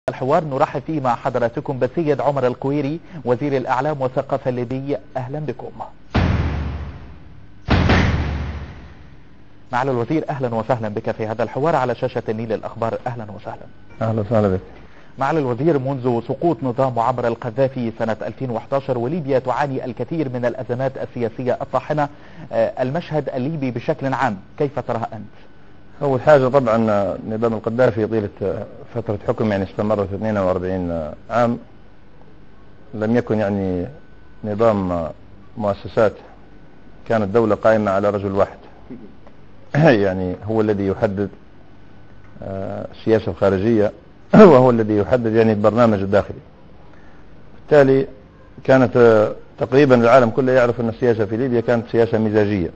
الحوار نرحب فيه مع حضراتكم بالسيد عمر القويري وزير الإعلام والثقافة الليبي. أهلا بكم. معالي الوزير، أهلا وسهلا بك في هذا الحوار على شاشة النيل الأخبار. أهلا وسهلا. أهلا وسهلا بك. معالي الوزير، منذ سقوط نظام معمر القذافي سنة 2011 وليبيا تعاني الكثير من الأزمات السياسية الطاحنة. المشهد الليبي بشكل عام كيف تراه أنت؟ أول حاجة طبعا نظام القذافي طيلة فترة حكم استمرت 42 عام، لم يكن نظام مؤسسات، كانت دولة قائمة على رجل واحد هو الذي يحدد السياسة الخارجية وهو الذي يحدد البرنامج الداخلي. بالتالي كانت تقريبا العالم كله يعرف أن السياسة في ليبيا كانت سياسة مزاجية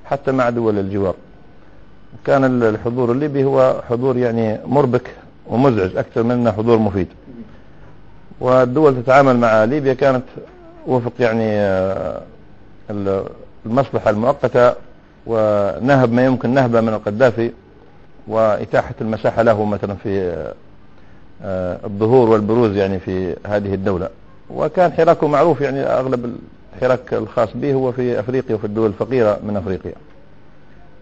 حتى مع دول الجوار. كان الحضور الليبي هو حضور مربك ومزعج أكثر من أنه حضور مفيد، والدول تتعامل مع ليبيا كانت وفق المصلحة المؤقتة ونهب ما يمكن نهبه من القذافي وإتاحة المساحة له مثلا في الظهور والبروز في هذه الدولة. وكان حراكه معروف، أغلب الحراك الخاص به هو في أفريقيا وفي الدول الفقيرة من أفريقيا،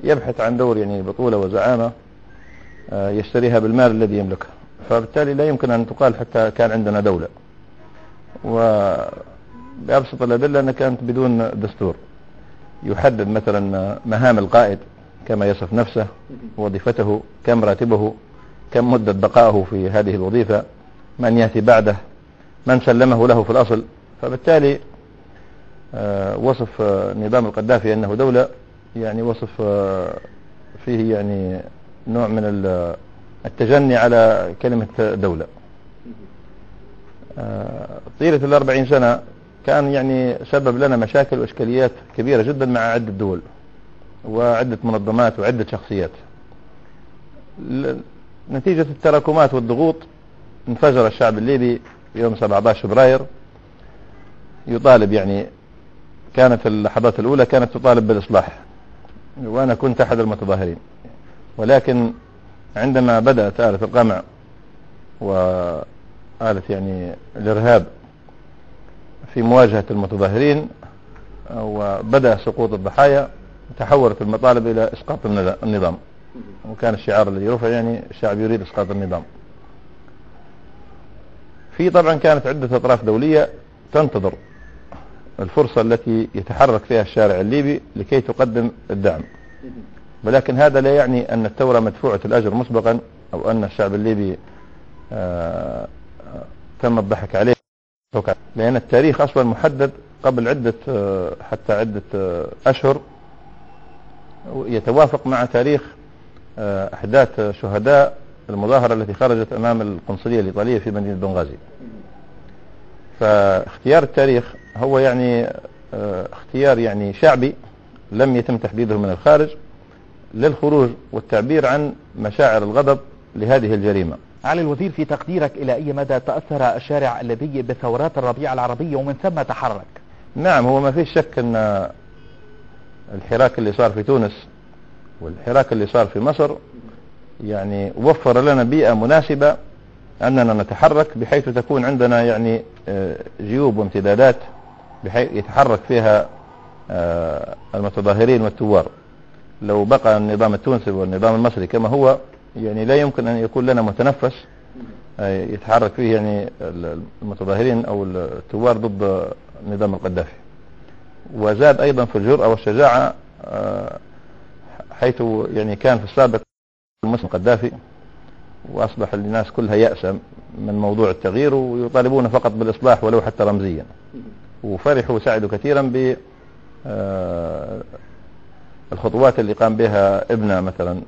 يبحث عن دور بطولة وزعامة يشتريها بالمال الذي يملكه. فبالتالي لا يمكن أن تقال حتى كان عندنا دولة، وبأبسط الأدلة أنها كانت بدون دستور يحدد مثلا مهام القائد كما يصف نفسه، وظيفته، كم راتبه، كم مدة بقائه في هذه الوظيفة، من يأتي بعده، من سلمه له في الأصل. فبالتالي وصف نظام القذافي أنه دولة وصف فيه نوع من التجني على كلمة دولة. طيلة 40 سنة كان سبب لنا مشاكل وإشكاليات كبيرة جدا مع عدة دول وعدة منظمات وعدة شخصيات. نتيجة التراكمات والضغوط انفجر الشعب الليبي يوم 17 فبراير يطالب، كانت اللحظات الأولى كانت تطالب بالإصلاح، وأنا كنت أحد المتظاهرين. ولكن عندما بدأت آلة القمع وآلة الإرهاب في مواجهة المتظاهرين وبدأ سقوط الضحايا، تحولت المطالب إلى إسقاط النظام، وكان الشعار الذي رفع الشعب يريد إسقاط النظام. طبعا كانت عدة أطراف دولية تنتظر الفرصة التي يتحرك فيها الشارع الليبي لكي تقدم الدعم، ولكن هذا لا يعني أن الثورة مدفوعة الأجر مسبقا أو أن الشعب الليبي تم الضحك عليه، لأن التاريخ أصلا محدد قبل عدة أشهر يتوافق مع تاريخ أحداث شهداء المظاهرة التي خرجت أمام القنصلية الإيطالية في مدينة بنغازي. فاختيار التاريخ هو اختيار شعبي لم يتم تحديده من الخارج للخروج والتعبير عن مشاعر الغضب لهذه الجريمة. علي الوزير، في تقديرك إلى أي مدى تأثر الشارع الليبي بثورات الربيع العربي ومن ثم تحرك؟ نعم، هو ما فيش شك أن الحراك اللي صار في تونس والحراك اللي صار في مصر وفر لنا بيئة مناسبة أننا نتحرك، بحيث تكون عندنا جيوب وامتدادات بحيث يتحرك فيها المتظاهرين والثوار. لو بقى النظام التونسي والنظام المصري كما هو لا يمكن أن يكون لنا متنفس يتحرك فيه المتظاهرين أو الثوار ضد نظام القذافي. وزاد أيضا في الجرأة والشجاعة، حيث كان في السابق المسلم القذافي وأصبح الناس كلها يأسى من موضوع التغيير ويطالبون فقط بالإصلاح ولو حتى رمزيا، وفرحوا وساعدوا كثيرا بالخطوات اللي قام بها ابنه مثلا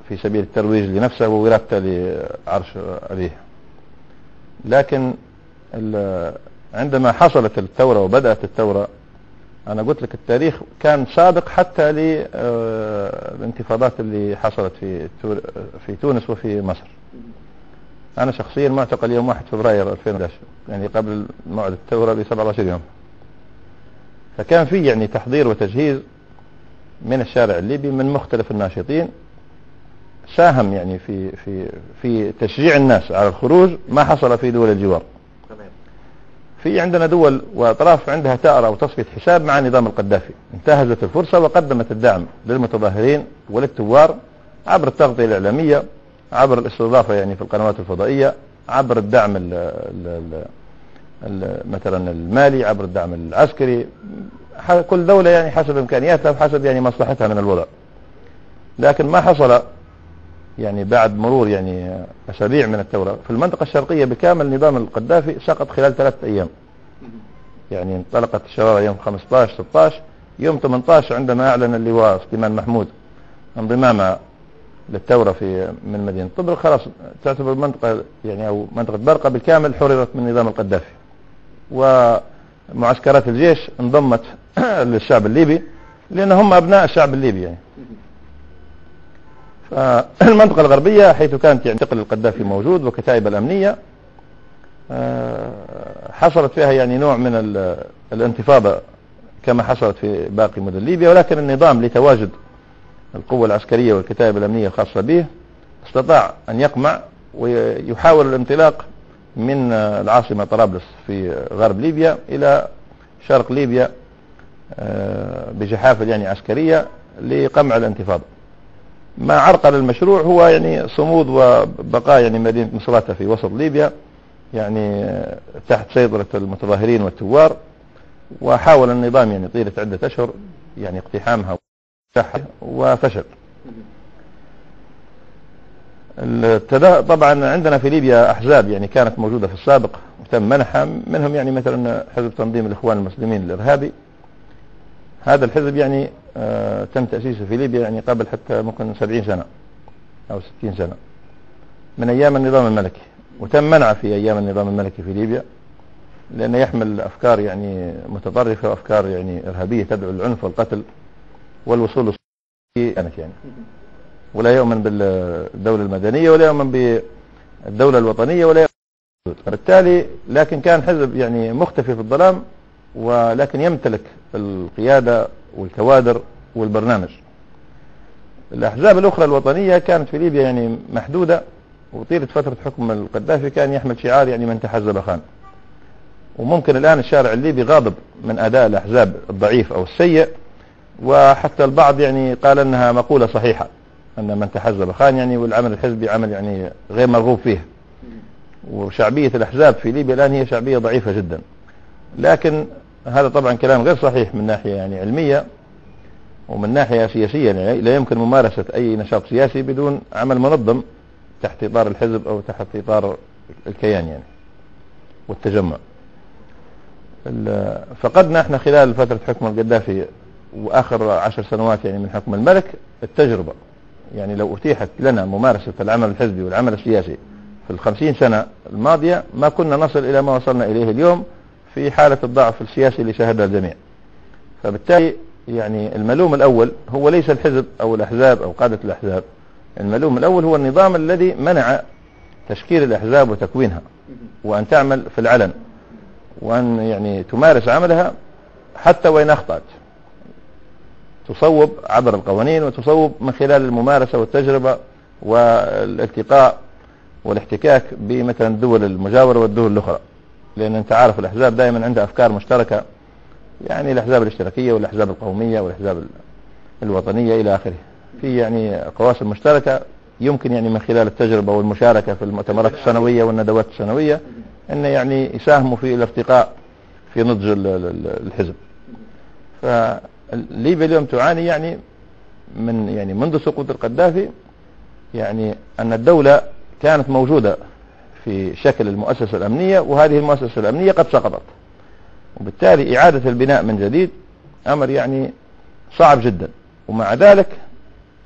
في سبيل الترويج لنفسه ووراثته لعرش أبيه. لكن عندما حصلت الثورة وبدأت الثورة، أنا قلت لك التاريخ كان سابق حتى للانتفاضات اللي حصلت في تونس وفي مصر. أنا شخصيا معتقل يوم 1 فبراير 2011، قبل موعد الثورة ب 17 يوم. فكان في تحضير وتجهيز من الشارع الليبي من مختلف الناشطين ساهم يعني في تشجيع الناس على الخروج ما حصل في دول الجوار. في عندنا دول وأطراف عندها ثأر أو تصفية حساب مع نظام القذافي، انتهزت الفرصة وقدمت الدعم للمتظاهرين وللثوار عبر التغطية الإعلامية، عبر الاستضافة يعني في القنوات الفضائية، عبر الدعم مثلا المالي، عبر الدعم العسكري، كل دولة يعني حسب إمكانياتها وحسب يعني مصلحتها من الوضع. لكن ما حصل يعني بعد مرور يعني أسابيع من الثورة في المنطقة الشرقية بكامل نظام القذافي سقط خلال 3 أيام. يعني انطلقت الشرارة يوم 15-16، يوم 18 عندما أعلن اللواء سليمان محمود انضمامه للثورة من مدينة طبرق، خلاص تعتبر المنطقة يعني أو منطقة برقة بالكامل حررت من نظام القذافي، ومعسكرات الجيش انضمت للشعب الليبي لأن هم أبناء الشعب الليبي يعني. فالمنطقة الغربية حيث كانت يعتقل القذافي موجود وكتائب الأمنية حصلت فيها يعني نوع من الانتفاضة كما حصلت في باقي مدن ليبيا، ولكن النظام لتواجد القوة العسكرية والكتائب الأمنية الخاصة به استطاع أن يقمع ويحاول الانطلاق من العاصمة طرابلس في غرب ليبيا إلى شرق ليبيا بجحافل يعني عسكرية لقمع الانتفاضة. ما عرقل المشروع هو يعني صمود وبقاء يعني مدينة مصراتة في وسط ليبيا يعني تحت سيطرة المتظاهرين والثوار، وحاول النظام يعني طيلة عدة أشهر يعني اقتحامها وفشل. طبعا عندنا في ليبيا أحزاب يعني كانت موجودة في السابق وتم منحها، منهم يعني مثلا حزب تنظيم الإخوان المسلمين الإرهابي. هذا الحزب يعني تم تأسيسه في ليبيا يعني قبل حتى ممكن 70 سنة أو 60 سنة من أيام النظام الملكي، وتم منعه في أيام النظام الملكي في ليبيا لأنه يحمل أفكار يعني متطرفة وأفكار يعني إرهابية تدعو للعنف والقتل والوصول كانت يعني، ولا يؤمن بالدولة المدنية ولا يؤمن بالدولة الوطنية ولا يؤمن. بالتالي لكن كان حزب يعني مختفي في الظلام، ولكن يمتلك القيادة والكوادر والبرنامج. الأحزاب الأخرى الوطنية كانت في ليبيا يعني محدودة، وطيلة فترة حكم القذافي كان يحمل شعار يعني من تحزب خان. وممكن الآن الشارع الليبي غاضب من أداء الأحزاب الضعيف أو السيء، وحتى البعض يعني قال أنها مقولة صحيحة أن من تحزب خان يعني، والعمل الحزبي عمل يعني غير مرغوب فيه. وشعبية الأحزاب في ليبيا الآن هي شعبية ضعيفة جدا. لكن هذا طبعا كلام غير صحيح من ناحية يعني علمية، ومن ناحية سياسية يعني لا يمكن ممارسة أي نشاط سياسي بدون عمل منظم تحت إطار الحزب أو تحت إطار الكيان يعني والتجمع. فقدنا احنا خلال فترة حكم القذافي وآخر 10 سنوات يعني من حكم الملك التجربة. يعني لو أتيحت لنا ممارسة العمل الحزبي والعمل السياسي في 50 سنة الماضية ما كنا نصل إلى ما وصلنا إليه اليوم في حالة الضعف السياسي اللي شاهدها الجميع. فبالتالي يعني الملوم الأول هو ليس الحزب أو الأحزاب أو قادة الأحزاب، الملوم الأول هو النظام الذي منع تشكيل الأحزاب وتكوينها، وأن تعمل في العلن، وأن يعني تمارس عملها حتى وإن أخطأت، تصوب عبر القوانين وتصوب من خلال الممارسة والتجربة والالتقاء والاحتكاك بمثلا الدول المجاورة والدول الأخرى. لأن أنت عارف الأحزاب دائما عندها أفكار مشتركة، يعني الأحزاب الاشتراكية والأحزاب القومية والأحزاب الوطنية إلى آخره، في يعني قواسم مشتركة يمكن يعني من خلال التجربة والمشاركة في المؤتمرات السنوية والندوات السنوية أن يعني يساهموا في الارتقاء في نضج الحزب. فليبيا اليوم تعاني يعني منذ سقوط القذافي يعني أن الدولة كانت موجودة في شكل المؤسسة الأمنية، وهذه المؤسسة الأمنية قد سقطت، وبالتالي إعادة البناء من جديد أمر يعني صعب جدا. ومع ذلك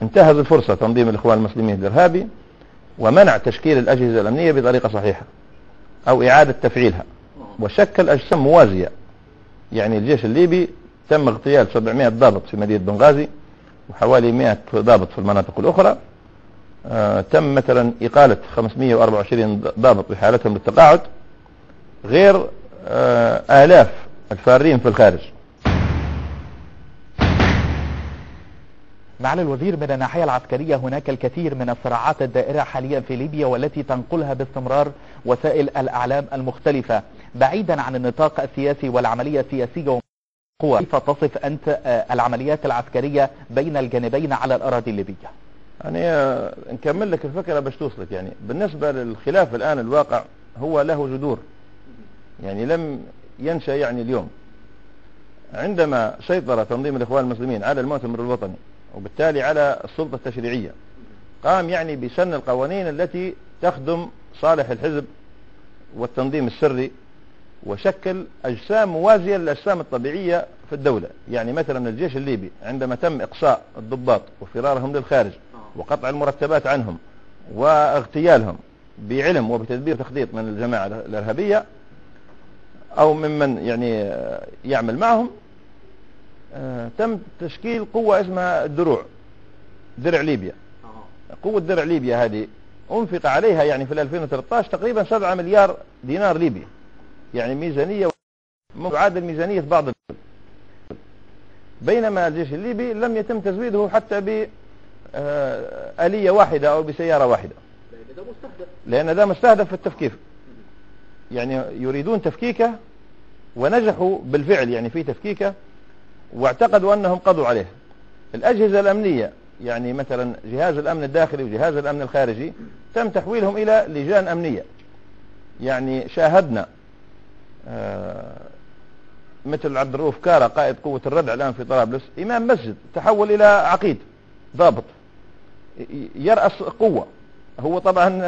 انتهز الفرصة تنظيم الإخوان المسلمين الإرهابي ومنع تشكيل الأجهزة الأمنية بطريقة صحيحة أو إعادة تفعيلها، وشكل أجسام موازية. يعني الجيش الليبي تم اغتيال 700 ضابط في مدينة بنغازي وحوالي 100 ضابط في المناطق الأخرى. تم مثلا إقالة 524 ضابط بحالتهم للتقاعد، غير آلاف الفارين في الخارج. معالي الوزير، من الناحية العسكرية هناك الكثير من الصراعات الدائرة حاليا في ليبيا والتي تنقلها باستمرار وسائل الإعلام المختلفة، بعيدا عن النطاق السياسي والعملية السياسية والقوى، كيف تصف أنت العمليات العسكرية بين الجانبين على الأراضي الليبية؟ يعني نكمل لك الفكرة باش توصلك. يعني بالنسبة للخلاف الآن الواقع هو له جذور، يعني لم ينشأ يعني اليوم. عندما سيطر تنظيم الإخوان المسلمين على المؤتمر الوطني وبالتالي على السلطة التشريعية، قام يعني بسن القوانين التي تخدم صالح الحزب والتنظيم السري، وشكل أجسام موازية للأجسام الطبيعية في الدولة. يعني مثلا الجيش الليبي عندما تم إقصاء الضباط وفرارهم للخارج وقطع المرتبات عنهم واغتيالهم بعلم وبتدبير تخطيط من الجماعة الإرهابية أو ممن يعني يعمل معهم، تم تشكيل قوة اسمها الدروع، درع ليبيا. قوة درع ليبيا هذه أنفق عليها يعني في 2013 تقريبا 7 مليار دينار ليبي، يعني ميزانية تعادل ميزانية بعض الدول. بينما الجيش الليبي لم يتم تزويده حتى بآلية واحدة أو بسيارة واحدة، لأن ده مستهدف في التفكيك. يعني يريدون تفكيكه ونجحوا بالفعل يعني في تفكيكه، واعتقدوا أنهم قضوا عليه. الأجهزة الأمنية يعني مثلا جهاز الأمن الداخلي وجهاز الأمن الخارجي تم تحويلهم إلى لجان أمنية. يعني شاهدنا مثل عبد الرؤوف كارا قائد قوة الردع الآن في طرابلس، إمام مسجد تحول إلى عقيد ضابط يرأس قوة. هو طبعا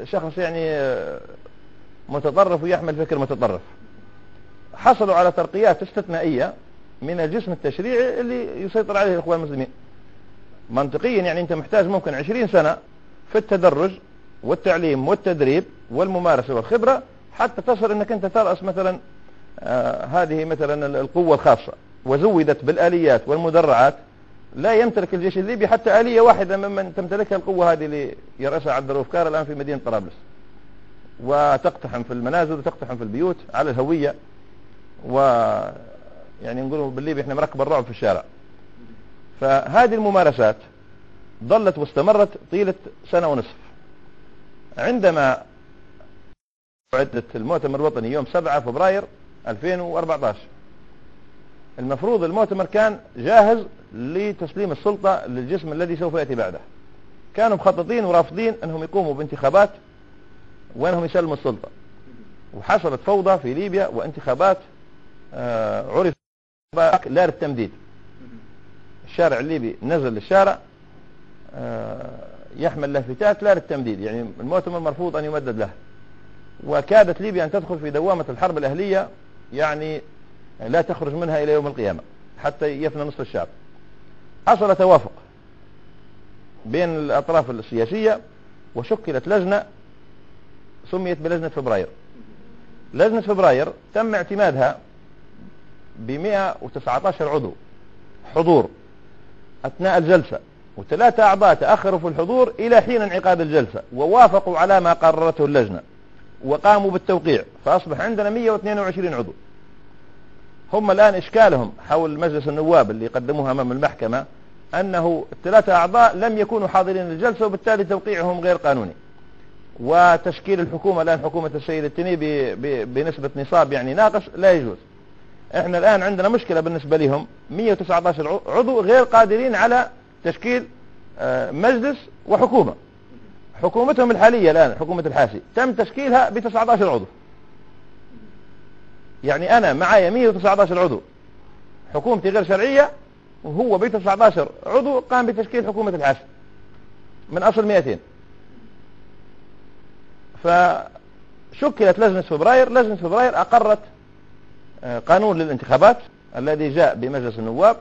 شخص يعني متطرف ويحمل فكر متطرف. حصلوا على ترقيات استثنائية من الجسم التشريعي اللي يسيطر عليه الإخوان المسلمين. منطقيا يعني أنت محتاج ممكن 20 سنة في التدرج والتعليم والتدريب والممارسة والخبرة حتى تصل أنك أنت ترأس مثلا هذه مثلا القوة الخاصة، وزودت بالآليات والمدرعات. لا يمتلك الجيش الليبي حتى آلية واحدة ممن تمتلكها القوة هذه اللي يرأسها عبد الرؤوف كارا الآن في مدينة طرابلس، وتقتحم في المنازل وتقتحم في البيوت على الهوية، ويعني نقول بالليبي احنا مركب الرعب في الشارع. فهذه الممارسات ظلت واستمرت طيلة 1.5 سنة. عندما عدت المؤتمر الوطني يوم 7 فبراير 2014، المفروض المؤتمر كان جاهز لتسليم السلطة للجسم الذي سوف يأتي بعده. كانوا مخططين ورافضين أنهم يقوموا بانتخابات وأنهم يسلموا السلطة، وحصلت فوضى في ليبيا وانتخابات عرف لا للتمديد. الشارع الليبي نزل للشارع يحمل لافتات لا للتمديد، يعني المؤتمر مرفوض أن يمدد له. وكادت ليبيا أن تدخل في دوامة الحرب الأهلية، يعني لا تخرج منها إلى يوم القيامة حتى يفنى نصف الشعب. حصل توافق بين الأطراف السياسية وشكلت لجنة سميت بلجنة فبراير. لجنة فبراير تم اعتمادها ب119 عضو حضور أثناء الجلسة، و3 أعضاء تأخروا في الحضور إلى حين انعقاد الجلسة ووافقوا على ما قررته اللجنة وقاموا بالتوقيع، فأصبح عندنا 122 عضو. هم الآن إشكالهم حول مجلس النواب اللي قدموها أمام المحكمة أنه ال3 أعضاء لم يكونوا حاضرين للجلسة، وبالتالي توقيعهم غير قانوني. وتشكيل الحكومة الآن حكومة السيد التنيبي بنسبة نصاب يعني ناقص لا يجوز. احنا الآن عندنا مشكلة بالنسبة لهم، 119 عضو غير قادرين على تشكيل مجلس وحكومة. حكومتهم الحالية الآن حكومة الحاسي تم تشكيلها ب19 عضو. يعني أنا معايا 119 عضو، حكومتي غير شرعية، وهو ب19 عضو قام بتشكيل حكومة الحاسي من أصل 200. فشكلت لجنة فبراير. لجنة فبراير أقرت قانون للانتخابات الذي جاء بمجلس النواب،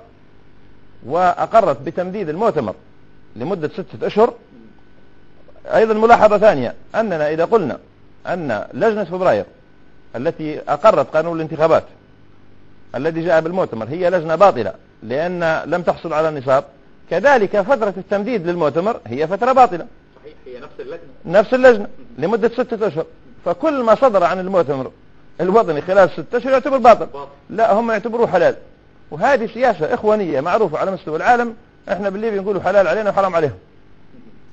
وأقرت بتمديد المؤتمر لمدة 6 أشهر. أيضا ملاحظة ثانية، أننا إذا قلنا أن لجنة فبراير التي أقرت قانون الانتخابات الذي جاء بالمؤتمر هي لجنة باطلة لأن لم تحصل على النصاب، كذلك فترة التمديد للمؤتمر هي فترة باطلة. صحيح، هي نفس اللجنة لمدة 6 أشهر. فكل ما صدر عن المؤتمر الوطني خلال 6 أشهر يعتبر باطل. لا، هم يعتبروه حلال. وهذه سياسة إخوانية معروفة على مستوى العالم احنا بالليبي نقولوا حلال علينا وحرام عليهم.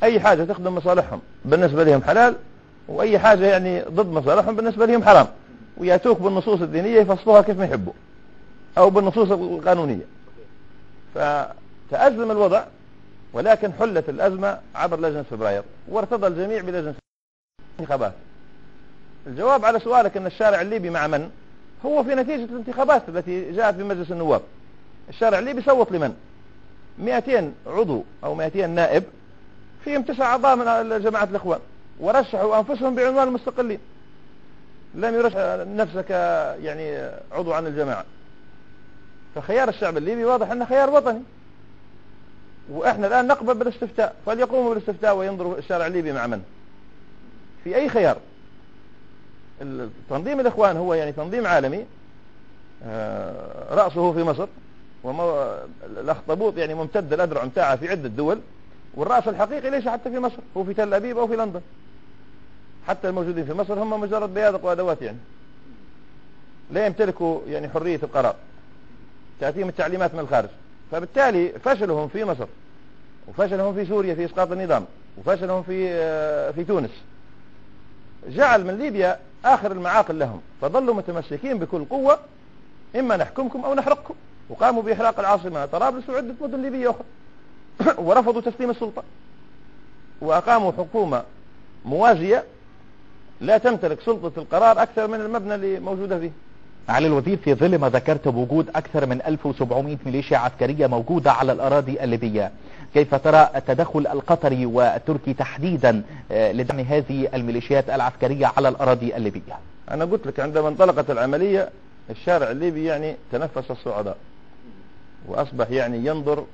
اي حاجة تخدم مصالحهم بالنسبة لهم حلال، واي حاجة يعني ضد مصالحهم بالنسبة لهم حرام، وياتوك بالنصوص الدينية يفصلوها كيف ما يحبوا او بالنصوص القانونية. فتأزم الوضع، ولكن حلت الأزمة عبر لجنة فبراير، وارتضى الجميع بلجنة الانتخابات. الجواب على سؤالك ان الشارع الليبي مع من، هو في نتيجة الانتخابات التي جاءت بمجلس النواب. الشارع الليبي صوت لمن؟ 200 عضو او 200 نائب، فيهم 9 أعضاء من جماعة الإخوان، ورشحوا أنفسهم بعنوان المستقلين، لم يرشح نفسك يعني عضو عن الجماعة. فخيار الشعب الليبي واضح أنه خيار وطني، وإحنا الآن نقبل بالاستفتاء، فليقوموا بالاستفتاء وينظروا الشارع الليبي مع من في أي خيار. تنظيم الإخوان هو يعني تنظيم عالمي، رأسه في مصر، والأخطبوط يعني ممتد الأذرع متاعه في عدة دول، والرأس الحقيقي ليس حتى في مصر، هو في تل أبيب أو في لندن. حتى الموجودين في مصر هم مجرد بيادق وأدوات، يعني لا يمتلكوا يعني حرية القرار، تأتيهم التعليمات من الخارج. فبالتالي فشلهم في مصر، وفشلهم في سوريا في إسقاط النظام، وفشلهم في تونس، جعل من ليبيا آخر المعاقل لهم، فظلوا متمسكين بكل قوة، إما نحكمكم أو نحرقكم. وقاموا بإحراق العاصمة طرابلس وعدة مدن ليبية أخرى ورفضوا تسليم السلطة، وأقاموا حكومة موازية لا تمتلك سلطة القرار أكثر من المبنى اللي موجودة فيه. علي الوزير، في ظل ما ذكرت بوجود أكثر من 1700 ميليشيا عسكرية موجودة على الأراضي الليبية، كيف ترى التدخل القطري والتركي تحديدا لدعم هذه الميليشيات العسكرية على الأراضي الليبية؟ أنا قلت لك عندما انطلقت العملية الشارع الليبي يعني تنفس الصعداء، وأصبح يعني ينظر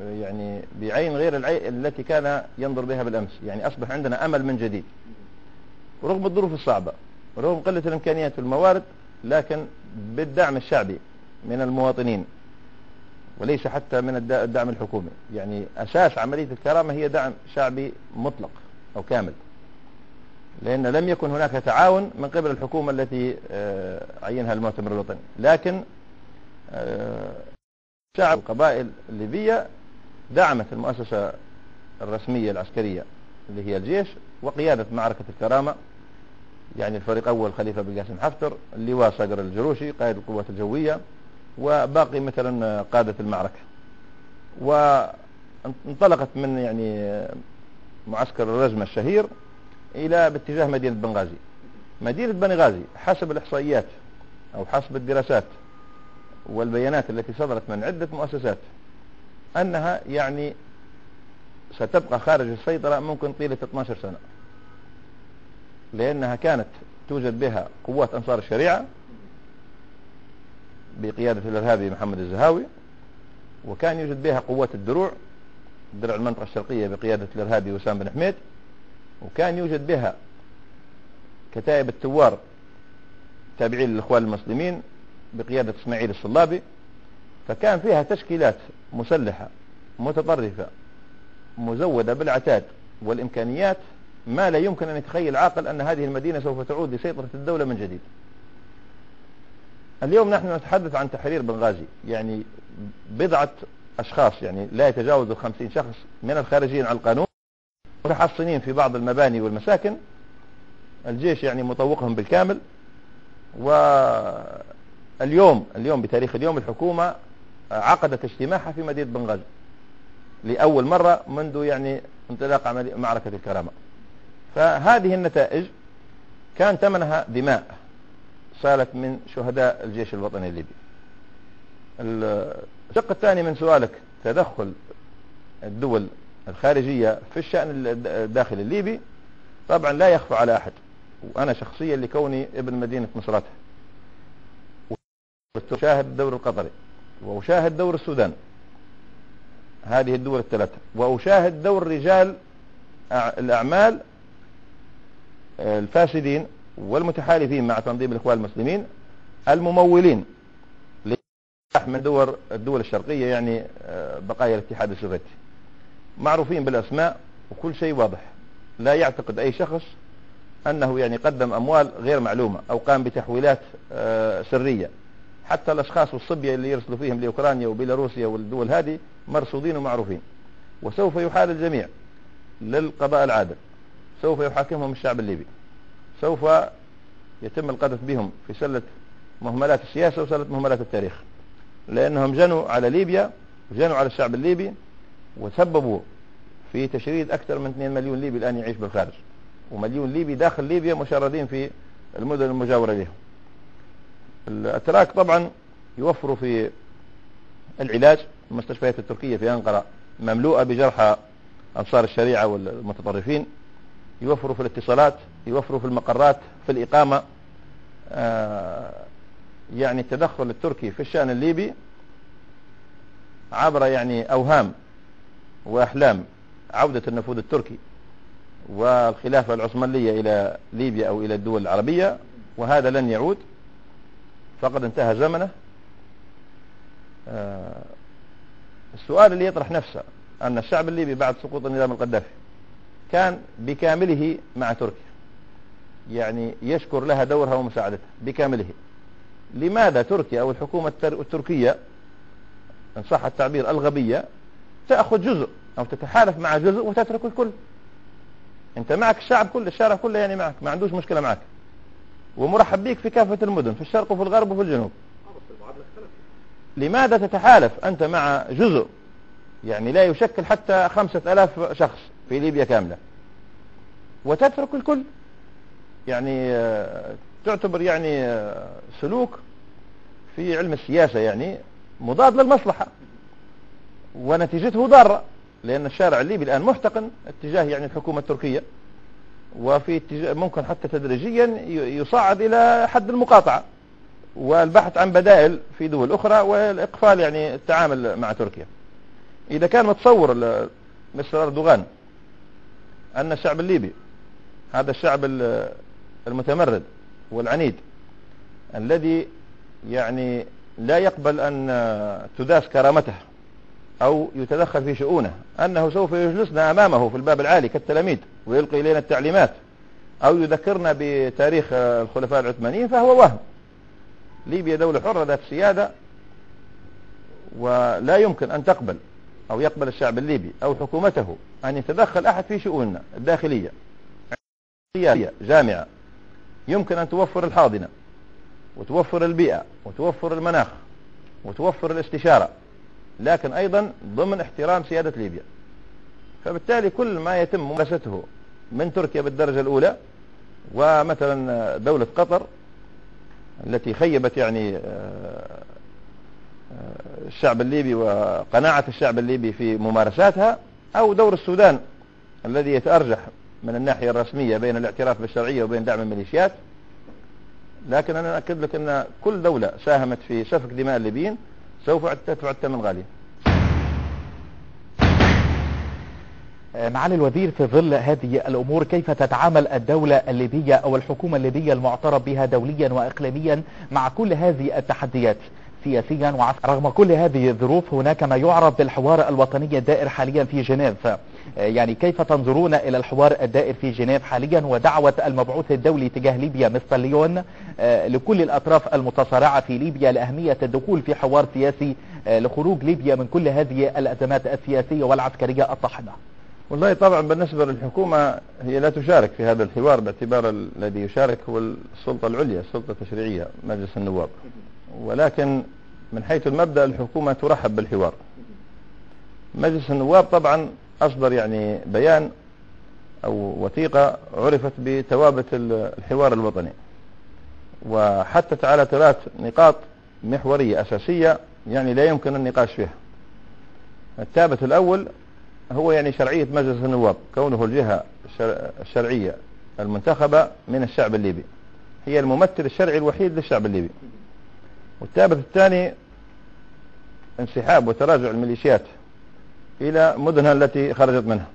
يعني بعين غير العين التي كان ينظر بها بالأمس. يعني أصبح عندنا أمل من جديد رغم الظروف الصعبة، رغم قلة الإمكانيات والموارد، لكن بالدعم الشعبي من المواطنين وليس حتى من الدعم الحكومي. يعني أساس عملية الكرامة هي دعم شعبي مطلق أو كامل، لأن لم يكن هناك تعاون من قبل الحكومة التي عينها المؤتمر الوطني. لكن شعب القبائل الليبية دعمت المؤسسة الرسمية العسكرية اللي هي الجيش، وقيادة معركة الكرامة يعني الفريق أول خليفة بن قاسم حفتر، اللواء صقر الجروشي قائد القوات الجوية، وباقي مثلا قادة المعركة. وانطلقت من يعني معسكر الرزمة الشهير إلى باتجاه مدينة بنغازي. مدينة بنغازي حسب الإحصائيات أو حسب الدراسات والبيانات التي صدرت من عدة مؤسسات أنها يعني ستبقى خارج السيطرة ممكن طيلة 12 سنة، لأنها كانت توجد بها قوات أنصار الشريعة بقيادة الإرهابي محمد الزهاوي، وكان يوجد بها قوات الدروع، درع المنطقة الشرقية بقيادة الإرهابي وسام بن حميد، وكان يوجد بها كتائب التوار تابعين للإخوان المسلمين بقيادة إسماعيل الصلابي. فكان فيها تشكيلات مسلحة متطرفة مزودة بالعتاد والإمكانيات ما لا يمكن أن يتخيل عاقل أن هذه المدينة سوف تعود لسيطرة الدولة من جديد. اليوم نحن نتحدث عن تحرير بنغازي، يعني بضعة أشخاص يعني لا يتجاوز 50 شخص من الخارجين على القانون متحصنين في بعض المباني والمساكن، الجيش يعني مطوقهم بالكامل. واليوم بتاريخ اليوم الحكومة عقدت اجتماعها في مدينة بنغازي لأول مرة منذ يعني انطلاق معركة الكرامة. فهذه النتائج كان ثمنها دماء سالت من شهداء الجيش الوطني الليبي. الشق الثاني من سؤالك تدخل الدول الخارجية في الشأن الداخلي الليبي، طبعا لا يخفى على أحد، وأنا شخصيا لكوني ابن مدينة مصراتة وأشاهد الدور القطري وأشاهد دور السودان، هذه الدول الثلاثة، وأشاهد دور رجال الأعمال الفاسدين والمتحالفين مع تنظيم الإخوان المسلمين الممولين من الدول الشرقية، يعني بقايا الاتحاد السوفيتي، معروفين بالأسماء وكل شيء واضح. لا يعتقد أي شخص أنه يعني قدم أموال غير معلومة أو قام بتحويلات سرية حتى الأشخاص والصبية اللي يرسلوا فيهم لأوكرانيا وبيلاروسيا والدول هذه مرصودين ومعروفين، وسوف يحال الجميع للقضاء العادل، سوف يحاكمهم الشعب الليبي، سوف يتم القذف بهم في سلة مهملات السياسة وسلة مهملات التاريخ، لأنهم جنوا على ليبيا وجنوا على الشعب الليبي وسببوا في تشريد أكثر من 2 مليون ليبي الآن يعيش بالخارج، ومليون ليبي داخل ليبيا مشردين في المدن المجاورة لهم. الأتراك طبعا يوفروا في العلاج، المستشفيات التركية في أنقرة مملوءة بجرحى أنصار الشريعة والمتطرفين، يوفروا في الاتصالات، يوفروا في المقرات، في الإقامة. يعني التدخل التركي في الشأن الليبي عبر يعني أوهام وأحلام عودة النفوذ التركي والخلافة العثمانية إلى ليبيا أو إلى الدول العربية، وهذا لن يعود، فقد انتهى زمنه. السؤال اللي يطرح نفسه أن الشعب الليبي بعد سقوط النظام القذافي كان بكامله مع تركيا، يعني يشكر لها دورها ومساعدتها بكامله. لماذا تركيا أو الحكومة التركية إن صح التعبير الغبية تأخذ جزء أو تتحالف مع جزء وتترك الكل؟ أنت معك الشعب كله، الشارع كله يعني معك، ما عندوش مشكلة معك، ومرحب بيك في كافة المدن في الشرق وفي الغرب وفي الجنوب. لماذا تتحالف أنت مع جزء يعني لا يشكل حتى 5000 شخص في ليبيا كاملة وتترك الكل؟ يعني تعتبر يعني سلوك في علم السياسة يعني مضاد للمصلحة، ونتيجته ضارة، لأن الشارع الليبي الآن محتقن اتجاه يعني الحكومة التركية، وفي اتجاه ممكن حتى تدريجيا يصعد إلى حد المقاطعة والبحث عن بدائل في دول أخرى والإقفال يعني التعامل مع تركيا. إذا كان متصور مستر أردوغان أن الشعب الليبي هذا الشعب المتمرد والعنيد الذي يعني لا يقبل أن تداس كرامته أو يتدخل في شؤونه، أنه سوف يجلسنا أمامه في الباب العالي كالتلاميذ ويلقي إلينا التعليمات أو يذكرنا بتاريخ الخلفاء العثمانيين، فهو وهم. ليبيا دولة حرة ذات سيادة، ولا يمكن أن تقبل أو يقبل الشعب الليبي أو حكومته أن يتدخل أحد في شؤوننا الداخلية. جامعة يمكن أن توفر الحاضنة وتوفر البيئة وتوفر المناخ وتوفر الاستشارة، لكن أيضا ضمن احترام سيادة ليبيا. فبالتالي كل ما يتم ممارسته من تركيا بالدرجة الأولى، ومثلا دولة قطر التي خيبت يعني الشعب الليبي وقناعة الشعب الليبي في ممارساتها، أو دور السودان الذي يتأرجح من الناحية الرسمية بين الاعتراف بالشرعية وبين دعم الميليشيات. لكن أنا أكد لك أن كل دولة ساهمت في سفك دماء الليبيين سوف تدفع الثمن غالي. معالي الوزير، في ظل هذه الأمور كيف تتعامل الدولة الليبية أو الحكومة الليبية المعترف بها دوليا وإقليميا مع كل هذه التحديات سياسيا وعسكريا؟ رغم كل هذه الظروف هناك ما يعرف بالحوار الوطني الدائر حاليا في جنيف، يعني كيف تنظرون إلى الحوار الدائر في جنيف حاليا ودعوة المبعوث الدولي تجاه ليبيا مستر ليون لكل الأطراف المتصارعة في ليبيا لأهمية الدخول في حوار سياسي لخروج ليبيا من كل هذه الأزمات السياسية والعسكرية الطاحنة؟ والله طبعا بالنسبة للحكومة هي لا تشارك في هذا الحوار، باعتبار الذي يشارك هو السلطة العليا، السلطة التشريعية، مجلس النواب. ولكن من حيث المبدأ الحكومة ترحب بالحوار. مجلس النواب طبعا أصدر يعني بيان أو وثيقة عرفت بتوابة الحوار الوطني، وحتى على 3 نقاط محورية أساسية يعني لا يمكن النقاش فيها. الثابت الأول هو يعني شرعية مجلس النواب، كونه الجهة الشرعية المنتخبة من الشعب الليبي، هي الممثل الشرعي الوحيد للشعب الليبي. والثابت الثاني انسحاب وتراجع الميليشيات إلى مدنها التي خرجت منها.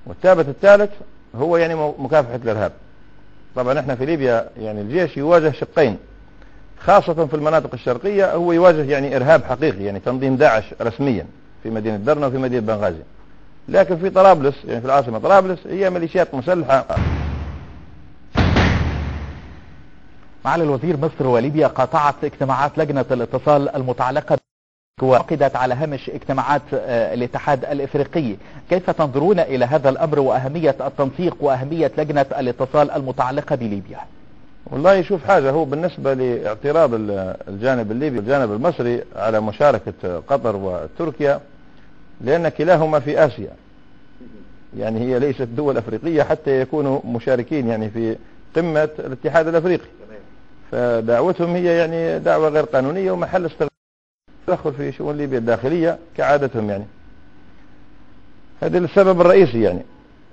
والثابت الثالث هو يعني مكافحة الإرهاب. طبعا احنا في ليبيا يعني الجيش يواجه شقين، خاصة في المناطق الشرقية هو يواجه يعني إرهاب حقيقي، يعني تنظيم داعش رسميا في مدينة درنا وفي مدينة بنغازي. لكن في طرابلس يعني في العاصمة طرابلس هي ميليشيات مسلحة معالي الوزير، مصر وليبيا قاطعت اجتماعات لجنة الاتصال المتعلقة وعقدت على هامش اجتماعات الاتحاد الافريقي. كيف تنظرون الى هذا الامر واهمية التنسيق واهمية لجنة الاتصال المتعلقة بليبيا؟ والله شوف حاجة، هو بالنسبة لاعتراض الجانب الليبي والجانب المصري على مشاركة قطر وتركيا، لأن كلاهما في آسيا، يعني هي ليست دول أفريقية حتى يكونوا مشاركين يعني في قمة الاتحاد الأفريقي، فدعوتهم هي يعني دعوة غير قانونية ومحل تدخل في شؤون ليبيا الداخلية كعادتهم. يعني هذا السبب الرئيسي. يعني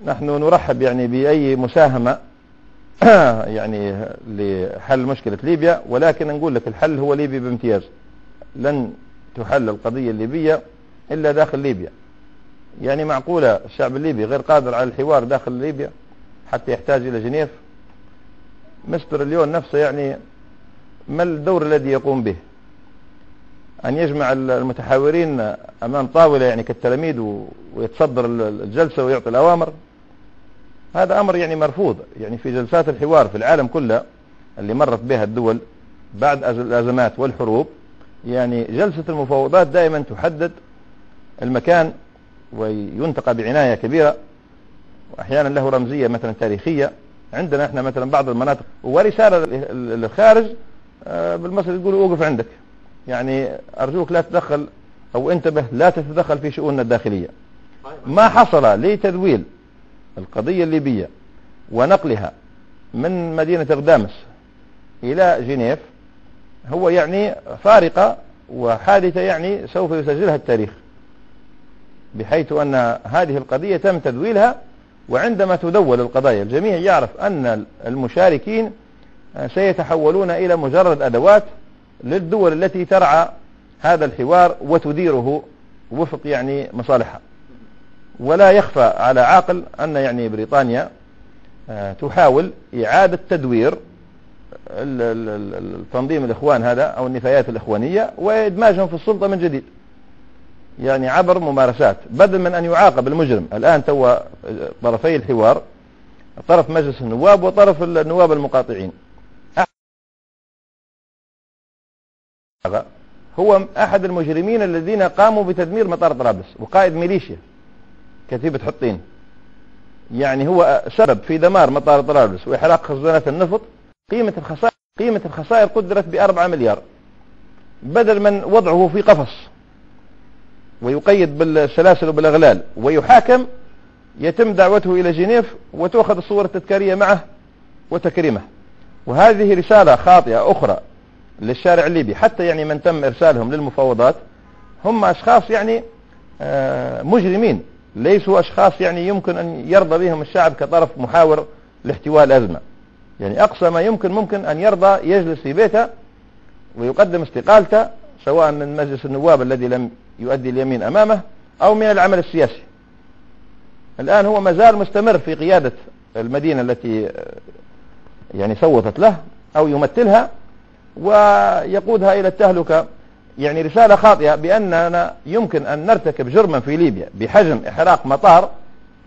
نحن نرحب يعني بأي مساهمة يعني لحل مشكلة ليبيا، ولكن نقول لك الحل هو ليبي بامتياز. لن تحل القضية الليبية إلا داخل ليبيا. يعني معقولة الشعب الليبي غير قادر على الحوار داخل ليبيا حتى يحتاج إلى جنيف؟ مستر اليون نفسه يعني ما الدور الذي يقوم به؟ أن يجمع المتحاورين أمام طاولة يعني كالتلاميذ ويتصدر الجلسة ويعطي الأوامر؟ هذا أمر يعني مرفوض. يعني في جلسات الحوار في العالم كله اللي مرت بها الدول بعد الأزمات والحروب، يعني جلسة المفاوضات دائما تحدد المكان وينتقى بعناية كبيرة، وأحيانا له رمزية مثلا تاريخية. عندنا احنا مثلا بعض المناطق ورسالة للخارج بالمصري تقول اوقف عندك، يعني أرجوك لا تتدخل أو انتبه لا تتدخل في شؤوننا الداخلية. ما حصل لتدويل القضية الليبية ونقلها من مدينة غدامس إلى جنيف هو يعني فارقة وحادثة يعني سوف يسجلها التاريخ، بحيث أن هذه القضية تم تدويلها. وعندما تدول القضايا الجميع يعرف أن المشاركين سيتحولون إلى مجرد أدوات للدول التي ترعى هذا الحوار وتديره وفق يعني مصالحها. ولا يخفى على عاقل أن يعني بريطانيا تحاول إعادة تدوير التنظيم الإخوان هذا أو النفايات الإخوانية وإدماجهم في السلطة من جديد، يعني عبر ممارسات، بدل من أن يعاقب المجرم. الآن توا طرفي الحوار طرف مجلس النواب وطرف النواب المقاطعين، هو أحد المجرمين الذين قاموا بتدمير مطار طرابلس وقائد ميليشيا كتيبة حطين، يعني هو سبب في دمار مطار طرابلس وإحراق خزانات النفط. قيمة الخسائر قدرت ب4 مليار، بدل من وضعه في قفص ويقيد بالسلاسل وبالأغلال ويحاكم، يتم دعوته إلى جنيف وتأخذ الصور التذكارية معه وتكريمه. وهذه رسالة خاطئة أخرى للشارع الليبي، حتى يعني من تم إرسالهم للمفاوضات هم أشخاص يعني مجرمين، ليسوا أشخاص يعني يمكن أن يرضى بهم الشعب كطرف محاور لاحتواء الأزمة. يعني أقصى ما ممكن أن يرضى يجلس في بيته ويقدم استقالته، سواء من مجلس النواب الذي لم يؤدي اليمين أمامه أو من العمل السياسي. الآن هو مازال مستمر في قيادة المدينة التي يعني صوتت له أو يمثلها ويقودها إلى التهلكة. يعني رسالة خاطئة بأننا يمكن أن نرتكب جرما في ليبيا بحجم إحراق مطار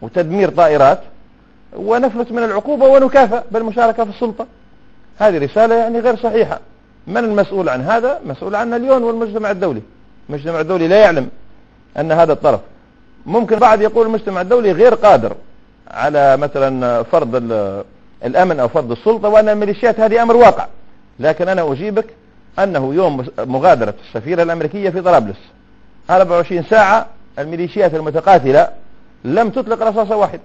وتدمير طائرات ونفلت من العقوبة ونكافئ بالمشاركة في السلطة. هذه رسالة يعني غير صحيحة. من المسؤول عن هذا؟ مسؤول عنه اليون والمجتمع الدولي. المجتمع الدولي لا يعلم أن هذا الطرف، ممكن بعد يقول المجتمع الدولي غير قادر على مثلا فرض الأمن أو فرض السلطة وأن الميليشيات هذه أمر واقع. لكن أنا أجيبك أنه يوم مغادرة السفيرة الأمريكية في طرابلس 24 ساعة الميليشيات المتقاتلة لم تطلق رصاصة واحد،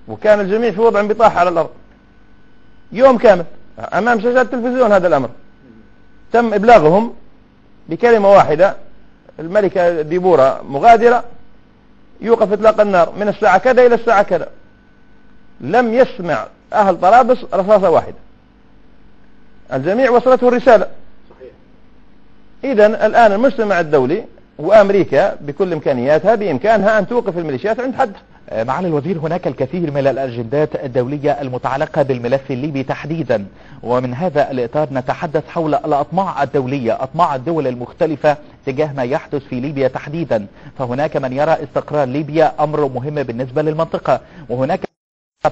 وكان الجميع في وضع انبطاح على الأرض يوم كامل أمام شاشات التلفزيون. هذا الأمر تم إبلاغهم بكلمة واحدة: الملكة ديبورا مغادرة، يوقف إطلاق النار من الساعة كذا إلى الساعة كذا. لم يسمع أهل طرابلس رصاصة واحدة. الجميع وصلته الرسالة. إذن الآن المجتمع الدولي وأمريكا بكل إمكانياتها بإمكانها أن توقف الميليشيات عند حد. معالي الوزير، هناك الكثير من الأجندات الدولية المتعلقة بالملف الليبي تحديدا، ومن هذا الإطار نتحدث حول الأطماع الدولية، أطماع الدول المختلفة تجاه ما يحدث في ليبيا تحديدا. فهناك من يرى استقرار ليبيا أمر مهم بالنسبة للمنطقة، وهناك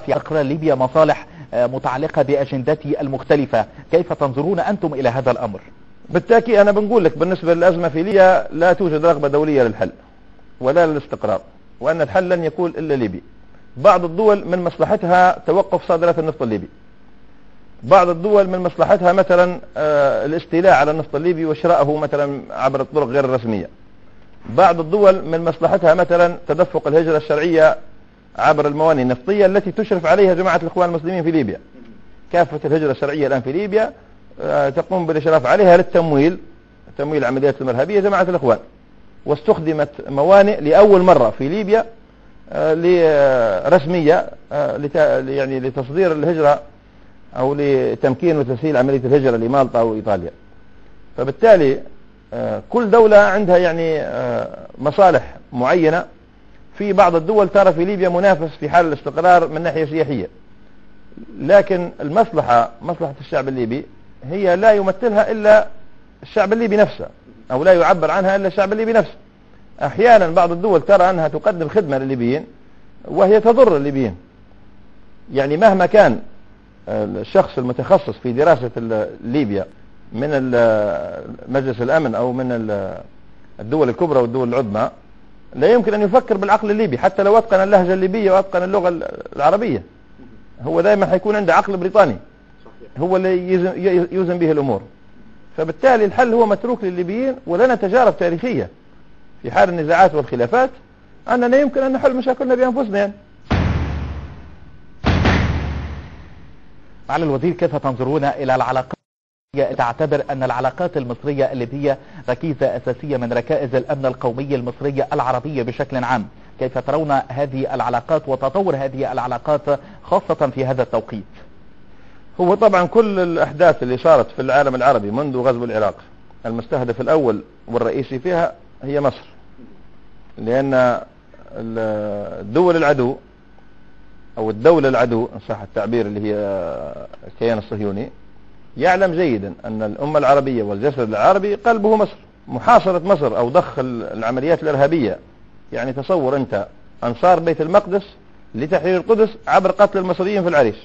في استقرار ليبيا مصالح متعلقة بأجندتي المختلفة. كيف تنظرون أنتم إلى هذا الأمر؟ بالتأكيد أنا بنقول لك بالنسبة للأزمة في ليبيا لا توجد رغبة دولية للحل ولا للاستقرار، وأن الحل لن يكون إلا ليبي. بعض الدول من مصلحتها توقف صادرات النفط الليبي، بعض الدول من مصلحتها مثلا الاستيلاء على النفط الليبي وشراءه مثلا عبر الطرق غير الرسمية، بعض الدول من مصلحتها مثلا تدفق الهجرة الشرعية عبر الموانئ النفطية التي تشرف عليها جماعة الإخوان المسلمين في ليبيا. كافة الهجرة الشرعية الآن في ليبيا تقوم بالإشراف عليها للتمويل، تمويل عمليات المرهبية جماعة الإخوان، واستخدمت موانئ لأول مرة في ليبيا رسمية يعني لتصدير الهجرة أو لتمكين وتسهيل عملية الهجرة لمالطا وإيطاليا. فبالتالي كل دولة عندها يعني مصالح معينة. في بعض الدول ترى في ليبيا منافس في حال الاستقرار من ناحية سياحية، لكن مصلحة الشعب الليبي هي لا يمثلها إلا الشعب الليبي نفسه، أو لا يعبر عنها إلا الشعب الليبي نفسه. أحيانا بعض الدول ترى أنها تقدم خدمة للليبيين وهي تضر الليبيين. يعني مهما كان الشخص المتخصص في دراسة ليبيا من مجلس الأمن أو من الدول الكبرى والدول العظمى، لا يمكن أن يفكر بالعقل الليبي حتى لو أتقن اللهجة الليبية وأتقن اللغة العربية. هو دائما حيكون عنده عقل بريطاني هو اللي يوزن به الأمور. فبالتالي الحل هو متروك للليبيين، ولنا تجارب تاريخية في حال النزاعات والخلافات أننا يمكن أن نحل مشاكلنا بأنفسنا يعني. معالي الوزير، كيف تنظرون إلى العلاقات؟ تعتبر أن العلاقات المصرية الليبية ركيزة أساسية من ركائز الأمن القومي المصرية العربية بشكل عام. كيف ترون هذه العلاقات وتطور هذه العلاقات خاصة في هذا التوقيت؟ هو طبعا كل الأحداث اللي صارت في العالم العربي منذ غزو العراق المستهدف الأول والرئيسي فيها هي مصر، لأن الدول العدو أو الدولة العدو إن صح التعبير اللي هي الكيان الصهيوني يعلم جيدا أن الأمة العربية والجسد العربي قلبه مصر. محاصرة مصر أو ضخ العمليات الإرهابية، يعني تصور أنت أنصار بيت المقدس لتحرير القدس عبر قتل المصريين في العريش،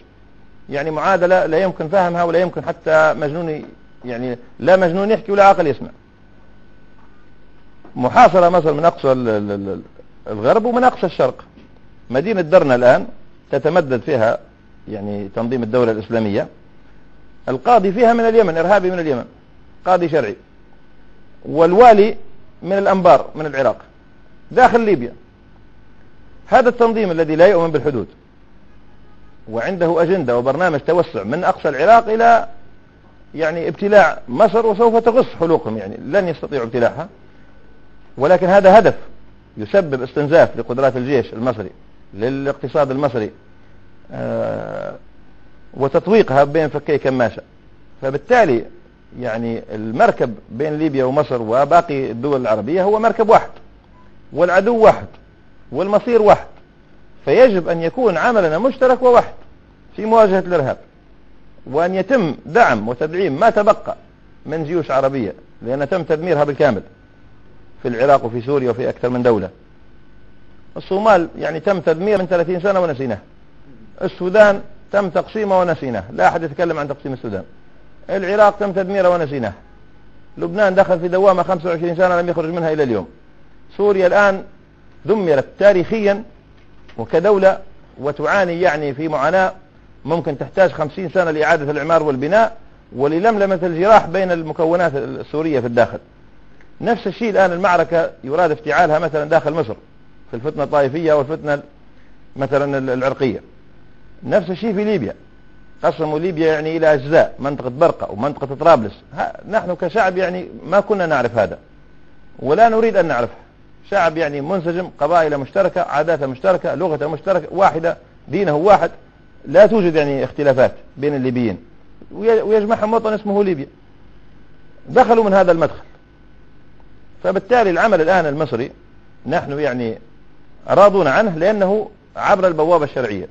يعني معادلة لا يمكن فهمها ولا يمكن حتى مجنون، يعني لا مجنون يحكي ولا عاقل يسمع. محاصرة مصر من أقصى الغرب ومن أقصى الشرق. مدينة درنا الآن تتمدد فيها يعني تنظيم الدولة الإسلامية، القاضي فيها من اليمن، إرهابي من اليمن، قاضي شرعي، والوالي من الأنبار من العراق داخل ليبيا. هذا التنظيم الذي لا يؤمن بالحدود وعنده أجندة وبرنامج توسع من أقصى العراق إلى يعني ابتلاع مصر، وسوف تغص حلوقهم، يعني لن يستطيعوا ابتلاعها، ولكن هذا هدف يسبب استنزاف لقدرات الجيش المصري للاقتصاد المصري وتطويقها بين فكي كماشة. فبالتالي يعني المركب بين ليبيا ومصر وباقي الدول العربية هو مركب واحد، والعدو واحد، والمصير واحد. فيجب أن يكون عملنا مشترك وواحد في مواجهة الإرهاب، وأن يتم دعم وتدعيم ما تبقى من جيوش عربية، لأن تم تدميرها بالكامل في العراق وفي سوريا وفي أكثر من دولة. الصومال يعني تم تدمير من 30 سنة ونسيناه. السودان تم تقسيمه ونسيناه، لا أحد يتكلم عن تقسيم السودان. العراق تم تدميره ونسيناه. لبنان دخل في دوامة 25 سنة لم يخرج منها إلى اليوم. سوريا الآن دمرت تاريخيا وكدولة، وتعاني يعني في معاناة ممكن تحتاج 50 سنة لإعادة الإعمار والبناء وللملمة الجراح بين المكونات السورية في الداخل. نفس الشيء الآن المعركة يراد افتعالها مثلا داخل مصر في الفتنة الطائفية والفتنة مثلا العرقية. نفس الشيء في ليبيا، قسموا ليبيا يعني إلى أجزاء، منطقة برقة ومنطقة طرابلس. نحن كشعب يعني ما كنا نعرف هذا ولا نريد أن نعرفه. شعب يعني منسجم، قبائل مشتركة، عادات مشتركة، لغة مشتركة واحدة، دينه واحد، لا توجد يعني اختلافات بين الليبيين، ويجمعهم وطن اسمه ليبيا. دخلوا من هذا المدخل. فبالتالي العمل الآن المصري نحن يعني راضون عنه، لأنه عبر البوابة الشرعية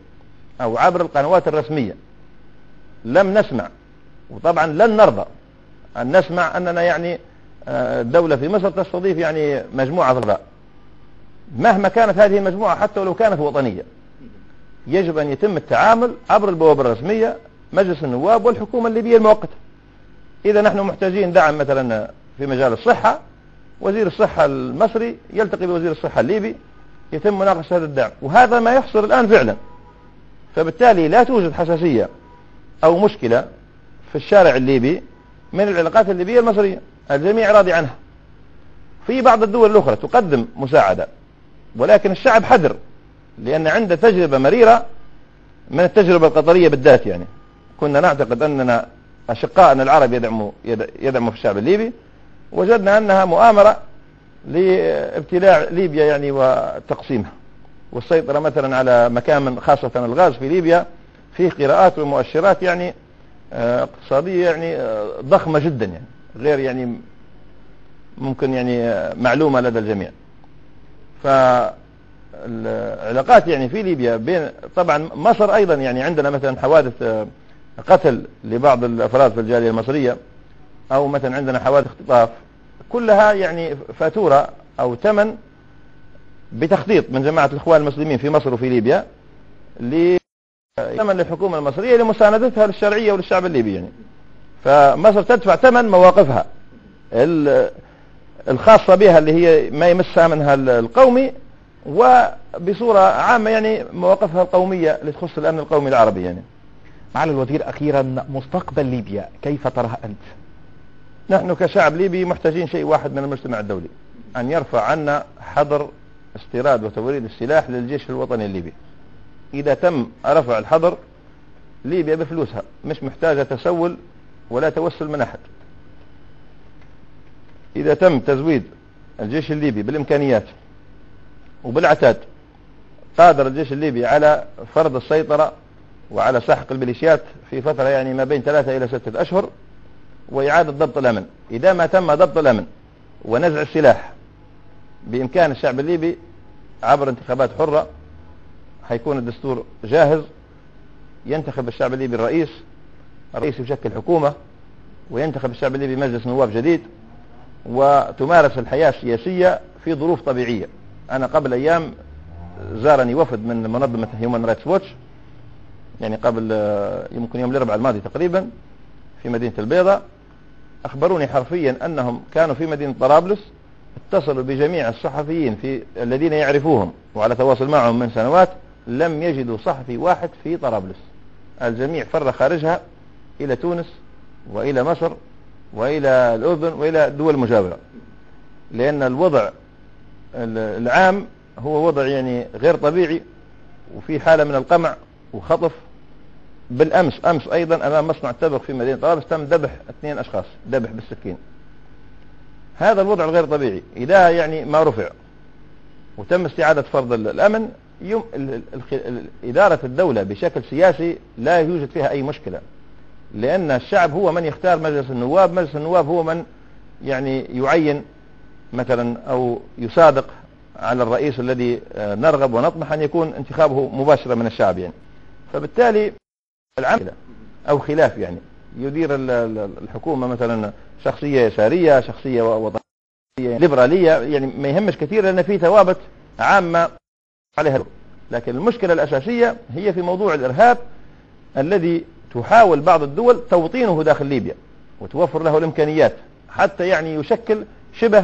أو عبر القنوات الرسمية. لم نسمع، وطبعا لن نرضى أن نسمع أننا يعني الدولة في مصر تستضيف يعني مجموعة ضغطاء مهما كانت هذه المجموعة، حتى ولو كانت وطنية. يجب أن يتم التعامل عبر البوابة الرسمية مجلس النواب والحكومة الليبية المؤقتة. إذا نحن محتاجين دعم مثلا في مجال الصحة، وزير الصحة المصري يلتقي بوزير الصحة الليبي، يتم مناقشة هذا الدعم، وهذا ما يحصل الآن فعلا. فبالتالي لا توجد حساسية أو مشكلة في الشارع الليبي من العلاقات الليبية المصرية، الجميع راضي عنها. في بعض الدول الأخرى تقدم مساعدة، ولكن الشعب حذر، لأن عنده تجربة مريرة من التجربة القطرية بالذات. يعني كنا نعتقد أننا أشقائنا العرب يدعموا في الشعب الليبي، وجدنا أنها مؤامرة لابتلاع ليبيا يعني وتقسيمها والسيطرة مثلا على مكامن خاصة الغاز في ليبيا. فيه قراءات ومؤشرات يعني اقتصادية يعني ضخمة جدا، يعني غير يعني ممكن يعني معلومة لدى الجميع. فالعلاقات يعني في ليبيا بين طبعا مصر أيضا، يعني عندنا مثلا حوادث قتل لبعض الأفراد في الجالية المصرية، أو مثلا عندنا حوادث اختطاف، كلها يعني فاتورة أو ثمن بتخطيط من جماعة الإخوان المسلمين في مصر وفي ليبيا ثمن للحكومة المصرية لمساندتها للشرعية وللشعب الليبي. يعني فمصر تدفع ثمن مواقفها الخاصة بها اللي هي ما يمس أمنها القومي، وبصورة عامة يعني مواقفها القومية اللي تخص الأمن القومي العربي. يعني معالي الوزير، أخيرا مستقبل ليبيا كيف تراه أنت؟ نحن كشعب ليبي محتاجين شيء واحد من المجتمع الدولي، أن يرفع عنا حظر استيراد وتوريد السلاح للجيش الوطني الليبي. إذا تم رفع الحظر، ليبيا بفلوسها مش محتاجة تسول ولا توسل من أحد. إذا تم تزويد الجيش الليبي بالإمكانيات وبالعتاد، قادر الجيش الليبي على فرض السيطرة وعلى سحق الميليشيات في فترة يعني ما بين 3 إلى 6 أشهر، وإعادة ضبط الأمن. إذا ما تم ضبط الأمن ونزع السلاح، بإمكان الشعب الليبي عبر انتخابات حرة، حيكون الدستور جاهز، ينتخب الشعب الليبي الرئيس يشكل حكومة، وينتخب الشعب الليبي مجلس نواب جديد، وتمارس الحياة السياسية في ظروف طبيعية. أنا قبل أيام زارني وفد من منظمة هيومن رايتس ووتش، يعني قبل يمكن يوم الأربعاء الماضي تقريبا في مدينة البيضاء، أخبروني حرفيا أنهم كانوا في مدينة طرابلس، اتصلوا بجميع الصحفيين الذين يعرفوهم وعلى تواصل معهم من سنوات، لم يجدوا صحفي واحد في طرابلس. الجميع فر خارجها إلى تونس وإلى مصر وإلى الأردن وإلى دول مجاورة، لأن الوضع العام هو وضع يعني غير طبيعي، وفي حالة من القمع وخطف. أمس أيضا أمام مصنع تبغ في مدينة طرابلس تم ذبح 2 أشخاص، ذبح بالسكين. هذا الوضع الغير طبيعي إذا يعني ما رفع وتم استعادة فرض الأمن، إدارة الدولة بشكل سياسي لا يوجد فيها أي مشكلة، لأن الشعب هو من يختار مجلس النواب. مجلس النواب هو من يعني يعين مثلا أو يصادق على الرئيس الذي نرغب ونطمح أن يكون انتخابه مباشرة من الشعب. يعني فبالتالي العمل أو خلاف يعني يدير الحكومة مثلا شخصية يسارية، شخصية وطنية ليبرالية، يعني ما يهمش كثير، لأن في ثوابت عامة عليها. لكن المشكلة الأساسية هي في موضوع الإرهاب الذي تحاول بعض الدول توطينه داخل ليبيا وتوفر له الإمكانيات حتى يعني يشكل شبه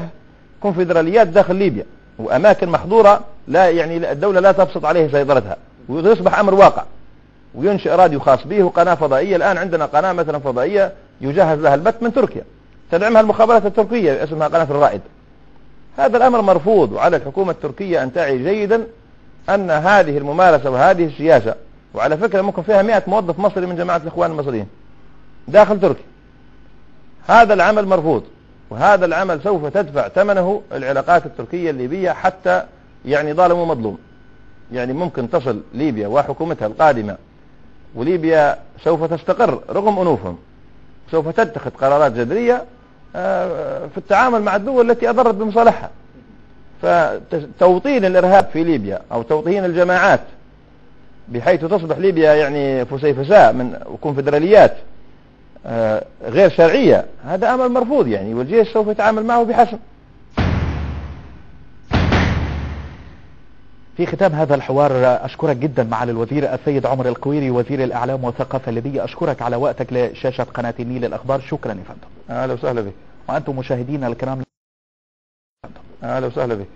كونفدراليات داخل ليبيا، وأماكن محظورة لا يعني الدولة لا تبسط عليه سيطرتها، ويصبح أمر واقع، وينشئ راديو خاص به وقناة فضائية. الآن عندنا قناة مثلا فضائية يجهز لها البث من تركيا، تدعمها المخابرات التركية اسمها قناة الرائد. هذا الأمر مرفوض، وعلى الحكومة التركية أن تعي جيدا أن هذه الممارسة وهذه السياسة، وعلى فكرة ممكن فيها 100 موظف مصري من جماعة الإخوان المصريين داخل تركيا. هذا العمل مرفوض، وهذا العمل سوف تدفع ثمنه العلاقات التركية الليبية، حتى يعني ظالم ومظلوم. يعني ممكن تصل ليبيا وحكومتها القادمة، وليبيا سوف تستقر رغم أنوفهم، سوف تتخذ قرارات جذرية في التعامل مع الدول التي أضرت بمصالحها. فتوطين الإرهاب في ليبيا أو توطين الجماعات بحيث تصبح ليبيا يعني فسيفساء من كونفدراليات غير شرعية، هذا أمر مرفوض يعني، والجيش سوف يتعامل معه بحسم. في ختام هذا الحوار أشكرك جدا معالي الوزير السيد عمر القويري وزير الإعلام والثقافة الليبية، أشكرك على وقتك لشاشة قناة النيل الأخبار. شكرا يا فندم. أهلا وسهلا بك. وأنتم مشاهدينا الكرام. أهلا وسهلا بك.